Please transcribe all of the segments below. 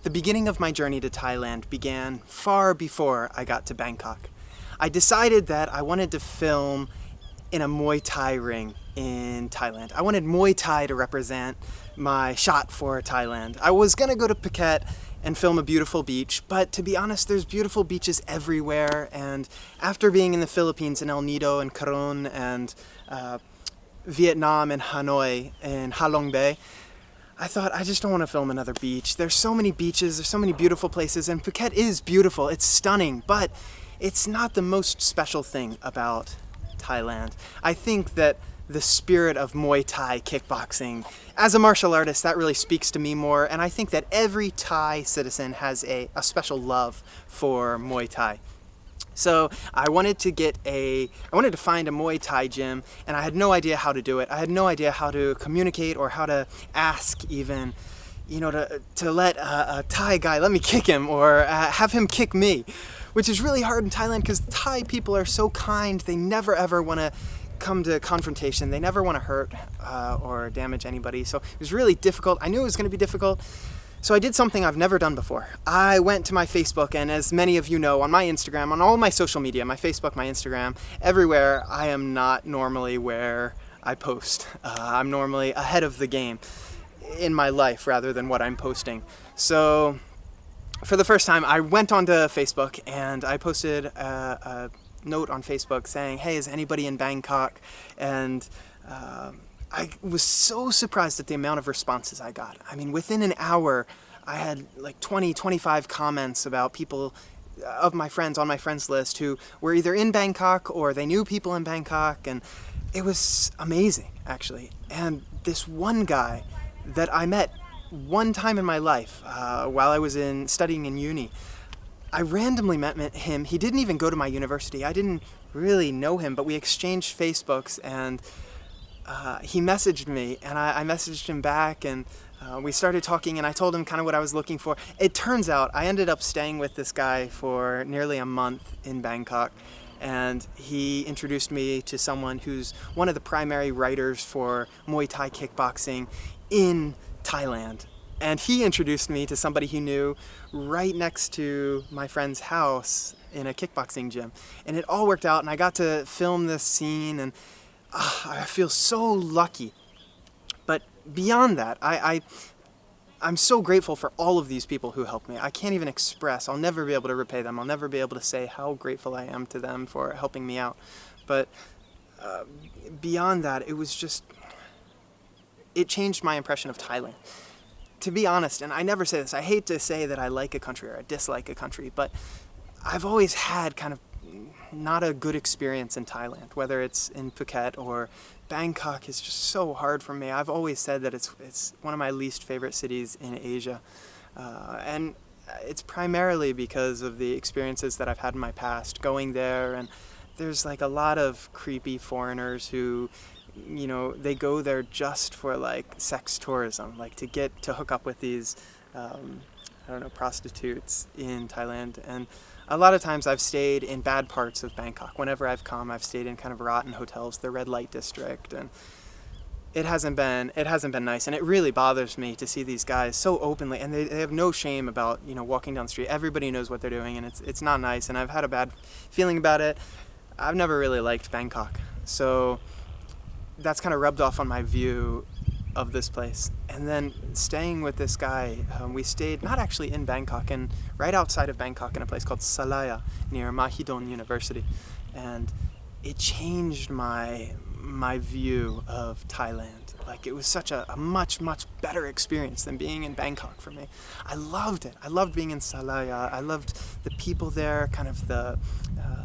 The beginning of my journey to Thailand began far before I got to Bangkok. I decided that I wanted to film in a Muay Thai ring in Thailand. I wanted Muay Thai to represent my shot for Thailand. I was gonna go to Phuket and film a beautiful beach, but to be honest, there's beautiful beaches everywhere, and after being in the Philippines in El Nido and Caron and Vietnam and Hanoi and Ha Long Bay, I thought, I just don't want to film another beach. There's so many beaches, there's so many beautiful places, and Phuket is beautiful, it's stunning, but it's not the most special thing about Thailand. I think that the spirit of Muay Thai kickboxing, as a martial artist, that really speaks to me more, and I think that every Thai citizen has a special love for Muay Thai. So I wanted to find a Muay Thai gym, and I had no idea how to do it. I had no idea how to communicate or how to ask even, to let a Thai guy let me kick him or have him kick me, which is really hard in Thailand because Thai people are so kind. They never ever want to come to confrontation. They never want to hurt or damage anybody. So it was really difficult. I knew it was going to be difficult. So I did something I've never done before. I went to my Facebook, and as many of you know, on my Instagram, on all my social media, my Facebook, my Instagram, everywhere, I am not normally where I post. I'm normally ahead of the game in my life rather than what I'm posting. So for the first time, I went onto Facebook and I posted a note on Facebook saying, hey, is anybody in Bangkok? And I was so surprised at the amount of responses I got. I mean, within an hour, I had like 20, 25 comments about people of my friends on my friends list who were either in Bangkok or they knew people in Bangkok, and it was amazing, actually. And this one guy that I met one time in my life while I was studying in uni, I randomly met him. He didn't even go to my university. I didn't really know him, but we exchanged Facebooks, and he messaged me, and I messaged him back, and we started talking, and I told him kind of what I was looking for. It turns out I ended up staying with this guy for nearly a month in Bangkok, and he introduced me to someone who's one of the primary writers for Muay Thai kickboxing in Thailand. And he introduced me to somebody he knew right next to my friend's house in a kickboxing gym. And it all worked out, and I got to film this scene, and I feel so lucky. But beyond that, I'm so grateful for all of these people who helped me. I can't even express. I'll never be able to repay them. I'll never be able to say how grateful I am to them for helping me out. But beyond that, it changed my impression of Thailand. To be honest, and I never say this, I hate to say that I like a country or I dislike a country, but I've always had kind of not a good experience in Thailand, whether it's in Phuket or Bangkok is just so hard for me. I've always said that it's one of my least favorite cities in Asia. And it's primarily because of the experiences that I've had in my past going there, and there's like a lot of creepy foreigners who, they go there just for like sex tourism, like to hook up with these, prostitutes in Thailand. And a lot of times I've stayed in bad parts of Bangkok. Whenever I've come, I've stayed in kind of rotten hotels, the red light district, and it hasn't been nice. And it really bothers me to see these guys so openly, and they have no shame about, walking down the street. Everybody knows what they're doing, and it's not nice, and I've had a bad feeling about it. I've never really liked Bangkok. So that's kind of rubbed off on my view of this place. And then staying with this guy, we stayed not actually in Bangkok, and right outside of Bangkok in a place called Salaya near Mahidol University. And it changed my view of Thailand. Like, it was such a much, much better experience than being in Bangkok for me. I loved it. I loved being in Salaya. I loved the people there, kind of the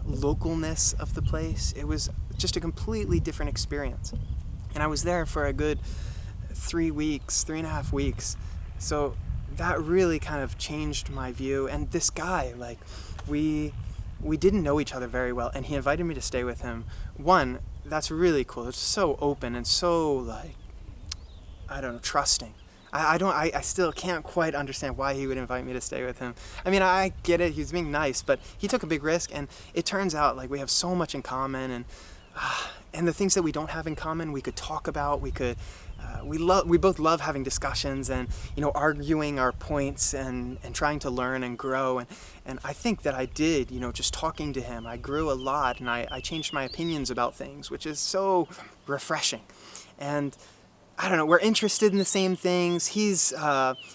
localness of the place. It was just a completely different experience. And I was there for a good 3.5 weeks. So that really kind of changed my view. And this guy, like, we didn't know each other very well, and he invited me to stay with him. One, that's really cool. It's so open and so, like, trusting. I still can't quite understand why he would invite me to stay with him. I mean, I get it, he was being nice, but he took a big risk, and it turns out like we have so much in common, and the things that we don't have in common, we could talk about, we could We both love having discussions and arguing our points and trying to learn and grow, and I think that I did, just talking to him, I grew a lot, and I changed my opinions about things, which is so refreshing. And I don't know, we're interested in the same things.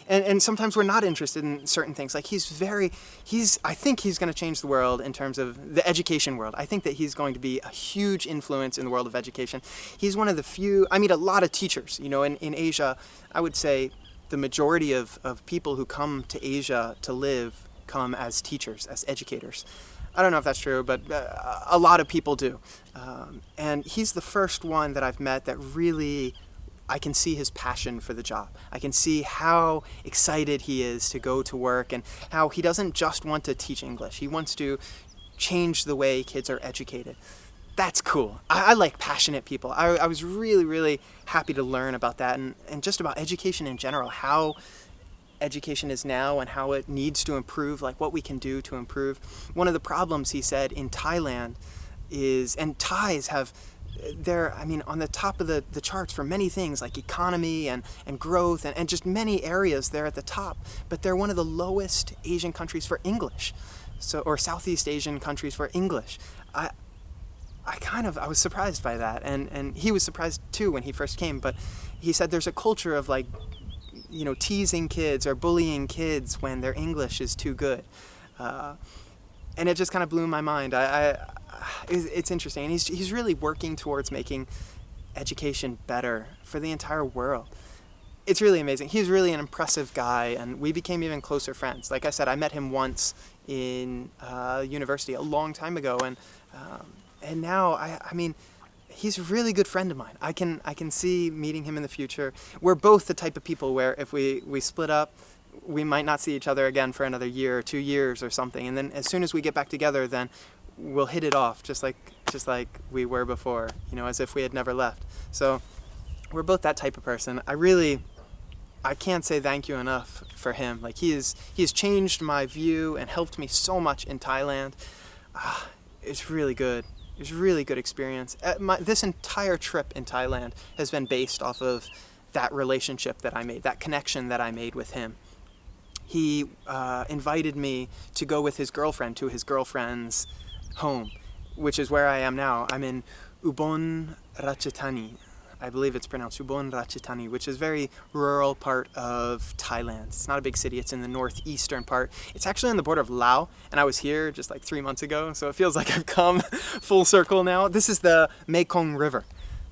And sometimes we're not interested in certain things. Like I think he's going to change the world in terms of the education world. I think that he's going to be a huge influence in the world of education. He's one of the few, I meet a lot of teachers, in Asia. I would say the majority of people who come to Asia to live come as teachers, as educators. I don't know if that's true, but a lot of people do. And he's the first one that I've met that really, I can see his passion for the job. I can see how excited he is to go to work and how he doesn't just want to teach English. He wants to change the way kids are educated. That's cool. I like passionate people. I was really, really happy to learn about that and just about education in general, how education is now and how it needs to improve, like what we can do to improve. One of the problems, he said, in Thailand is, and Thais have, they're, on the top of the charts for many things like economy and growth and just many areas. They're at the top, but they're one of the lowest Asian countries for English, or Southeast Asian countries for English. I was surprised by that, and he was surprised too when he first came, but he said there's a culture of teasing kids or bullying kids when their English is too good. And it just kind of blew my mind. It's interesting, and he's really working towards making education better for the entire world. It's really amazing. He's really an impressive guy, and we became even closer friends. Like I said, I met him once in university a long time ago, and now he's a really good friend of mine. I can see meeting him in the future. We're both the type of people where if we split up, we might not see each other again for another year or 2 years or something, and then as soon as we get back together, then we'll hit it off just like we were before, as if we had never left. So we're both that type of person. I can't say thank you enough for him. Like he has changed my view and helped me so much in Thailand. It's really good. It's a really good experience. This entire trip in Thailand has been based off of that relationship that I made, that connection that I made with him. He invited me to go with his girlfriend to his girlfriend's home, which is where I am now. I'm in Ubon Ratchathani. I believe it's pronounced Ubon Ratchathani, which is a very rural part of Thailand. It's not a big city. It's in the northeastern part. It's actually on the border of Laos, and I was here just like 3 months ago, so it feels like I've come full circle now. This is the Mekong River.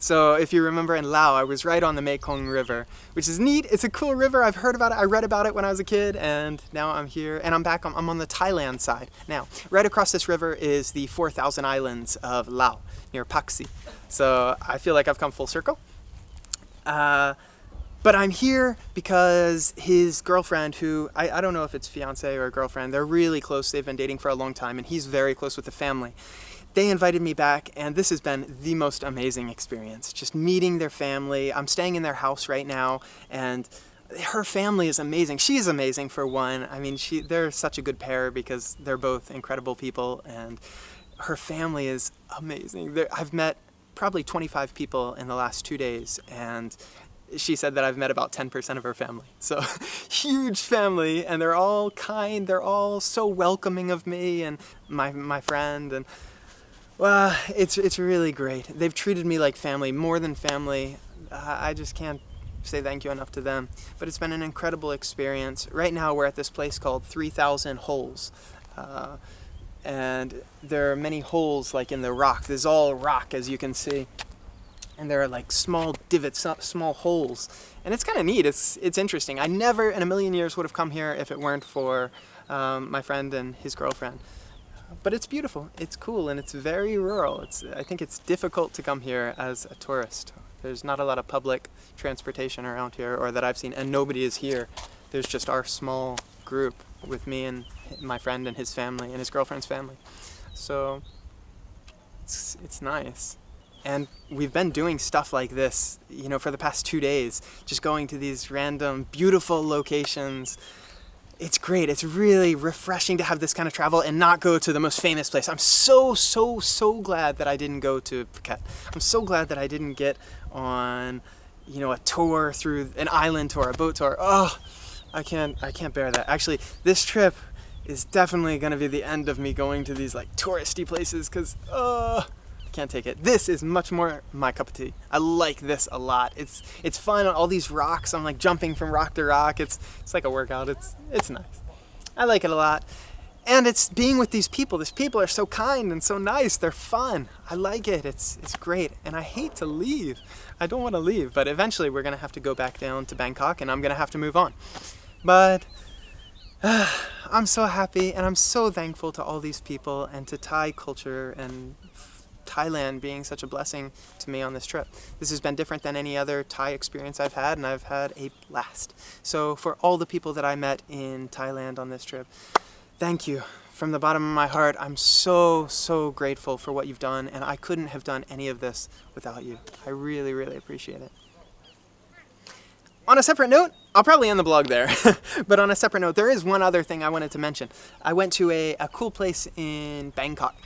So if you remember in Laos, I was right on the Mekong River, which is neat. It's a cool river. I've heard about it. I read about it when I was a kid, and now I'm here, and I'm back. I'm on the Thailand side now. Right across this river is the 4,000 islands of Laos, near Paksi. So I feel like I've come full circle. But I'm here because his girlfriend, who, I don't know if it's fiance or girlfriend, they're really close. They've been dating for a long time, and he's very close with the family. They invited me back, and this has been the most amazing experience. Just meeting their family. I'm staying in their house right now, and her family is amazing. She's amazing for one. They're such a good pair because they're both incredible people, and her family is amazing. I've met probably 25 people in the last 2 days, and she said that I've met about 10% of her family. So huge family, and they're all kind. They're all so welcoming of me and my friend, and well, it's really great. They've treated me like family, more than family. I just can't say thank you enough to them. But it's been an incredible experience. Right now we're at this place called 3,000 Holes. And there are many holes like in the rock. This is all rock, as you can see. And there are like small divots, small holes. And it's kind of neat. It's interesting. I never in a million years would have come here if it weren't for my friend and his girlfriend. But it's beautiful, it's cool, and it's very rural. I think it's difficult to come here as a tourist. There's not a lot of public transportation around here, or that I've seen, and nobody is here. There's just our small group with me and my friend and his family and his girlfriend's family. So it's nice. And we've been doing stuff like this, for the past 2 days, just going to these random beautiful locations. It's great. It's really refreshing to have this kind of travel and not go to the most famous place. I'm so glad that I didn't go to Phuket. I'm so glad that I didn't get on, a tour through an island tour, a boat tour. Oh, I can't bear that. Actually, this trip is definitely going to be the end of me going to these like touristy places because I can't take it. This is much more my cup of tea. I like this a lot. It's fun on all these rocks. I'm like jumping from rock to rock. It's like a workout. It's nice. I like it a lot. And it's being with these people. These people are so kind and so nice. They're fun. I like it. It's great. And I hate to leave. I don't want to leave, but eventually we're going to have to go back down to Bangkok and I'm going to have to move on. But I'm so happy and I'm so thankful to all these people and to Thai culture and Thailand being such a blessing to me on this trip. This has been different than any other Thai experience I've had, and I've had a blast. So for all the people that I met in Thailand on this trip, thank you. From the bottom of my heart, I'm so, so grateful for what you've done, and I couldn't have done any of this without you. I really, really appreciate it. On a separate note, I'll probably end the blog there, but on a separate note, there is one other thing I wanted to mention. I went to a cool place in Bangkok.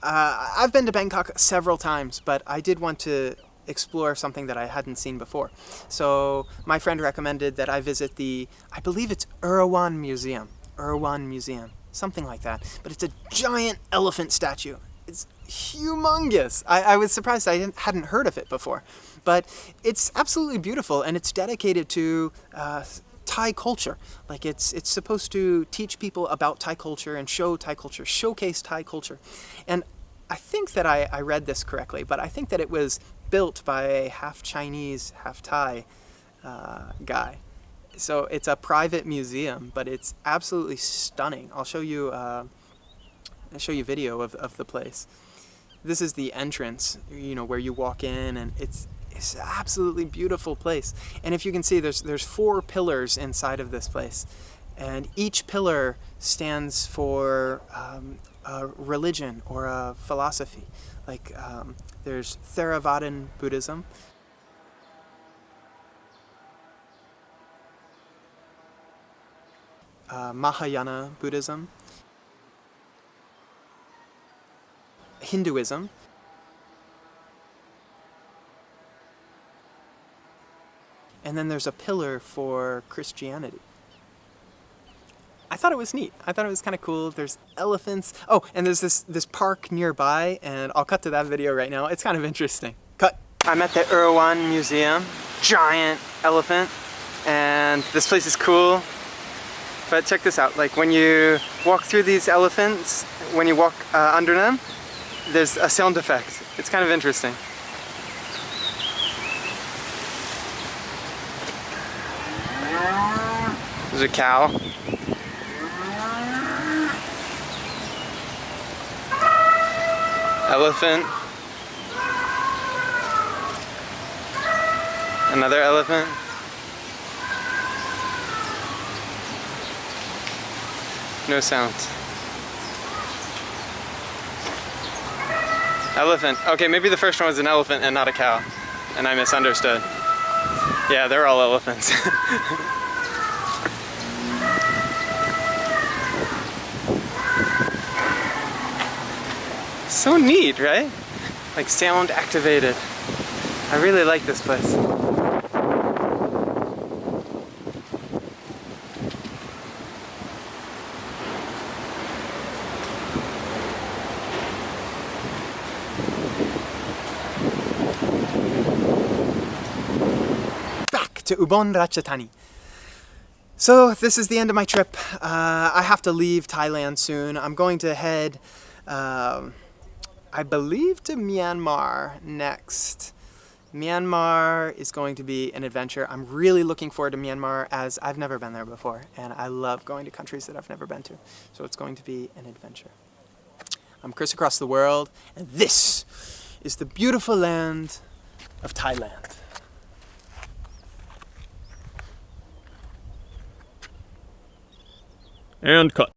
I've been to Bangkok several times, but I did want to explore something that I hadn't seen before. So my friend recommended that I visit I believe it's Erawan Museum, something like that. But it's a giant elephant statue. It's humongous. I was surprised I hadn't heard of it before. But it's absolutely beautiful, and it's dedicated to Thai culture. Like it's supposed to teach people about Thai culture and show Thai culture, showcase Thai culture. And I think that I read this correctly, but I think that it was built by a half Chinese, half Thai guy. So it's a private museum, but it's absolutely stunning. I'll show you video of the place. This is the entrance, where you walk in, and it's an absolutely beautiful place. And if you can see, there's 4 pillars inside of this place, and each pillar stands for a religion or a philosophy. Like there's Theravadan Buddhism, Mahayana Buddhism, Hinduism, and then there's a pillar for Christianity. I thought it was neat. I thought it was kind of cool. There's elephants. Oh, and there's this park nearby, and I'll cut to that video right now. It's kind of interesting. Cut. I'm at the Erawan Museum. Giant elephant. And this place is cool. But check this out. Like when you walk through these elephants, when you walk under them, there's a sound effect. It's kind of interesting. There's a cow. Elephant. Another elephant. No sounds. Elephant. Okay, maybe the first one was an elephant and not a cow, and I misunderstood. Yeah, they're all elephants. So neat, right? Like sound activated. I really like this place. Back to Ubon Ratchathani. So this is the end of my trip. I have to leave Thailand soon. I'm going to head I believe to Myanmar next. Myanmar is going to be an adventure. I'm really looking forward to Myanmar as I've never been there before, and I love going to countries that I've never been to. So it's going to be an adventure. I'm Chris across the world, and this is the beautiful land of Thailand. And cut.